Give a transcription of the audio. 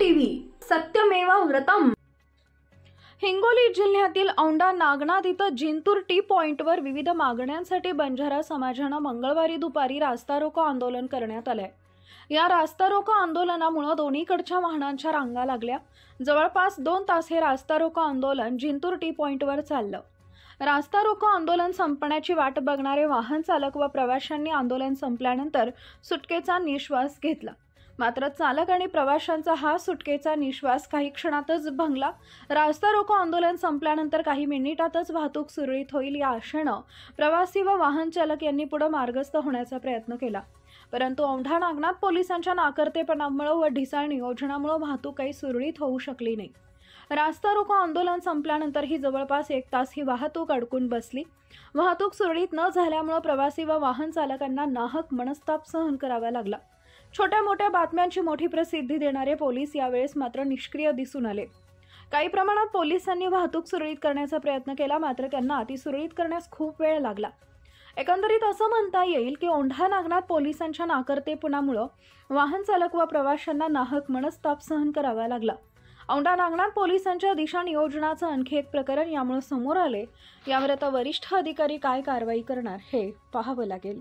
TV सत्यमेव व्रतम। हिंगोली जिल्ह्यातील औंढा नागनाथ इथं Jintur T पॉइंटवर विविध मागण्यांसाठी बंजारा समाजानं मंगळवारी दुपारी रास्ता रोको आंदोलन करण्यात आले। या रास्ता रोको आंदोलनामुळे दोन्हीकडच्या वाहनांच्या रांगा लागल्या। जवळपास 2 तास हे रास्ता रोको आंदोलन जिंतूर टी पॉइंटवर चाललं। रास्ता रोको आंदोलन संपण्याची वाट बघणारे वाहन चालक व प्रवाशांनी आंदोलन संपल्यानंतर सुटकेचा निश्वास घेतला। मात्र चालक आणि प्रवाशांचा हा सुटकेचा निश्वास काही क्षणातच भंगला। रास्ता रोको आंदोलन संपल्यानंतर काही मिनिटातच वाहतूक सुरळीत होईल या आशेनं प्रवासी व वाहन चालक यांनी पुढे मार्गस्थ होण्याचा प्रयत्न केला, परंतु औंढा नागनाथ पोलिसांच्या नाकर्तेपणामुळे व ढिसाळ नियोजनामुळे वाहतूक काही सुरळीत होऊ शकली नाही। रास्ता रोको आंदोलन संपल्यानंतर ही जवळपास 1 तास ही वाहतूक अडकून बसली। वाहतूक सुरळीत न झाल्यामुळे प्रवासी व वाहन चालकांना नाहक मनस्ताप सहन करावा लागला। छोट्या मोठ्या बातम्यांची मोठी प्रसिद्धी देणारे पोलीस यावेळेस मात्र निष्क्रिय दिसून आले। काही प्रमाणात पोलिसांनी वाहतूक सुरळीत करण्याचा प्रयत्न केला, मात्र त्यांना ती सुरळीत करण्यास खूप वेळ लागला। एकंदरीत असं म्हणता येईल की औंढा नागनाथ पोलिसांच्या नाकर्तेपणामुळे वाहन चालक व प्रवाशांना नाहक मनस्ताप सहन करावा लागला। औंढा नागनाथ पोलिसांच्या दिशा नियोजनाचं आणखी एक प्रकरण यामुळे समोर आले। यावर आता वरिष्ठ अधिकारी काय कारवाई करणार हे पाहावं लागेल।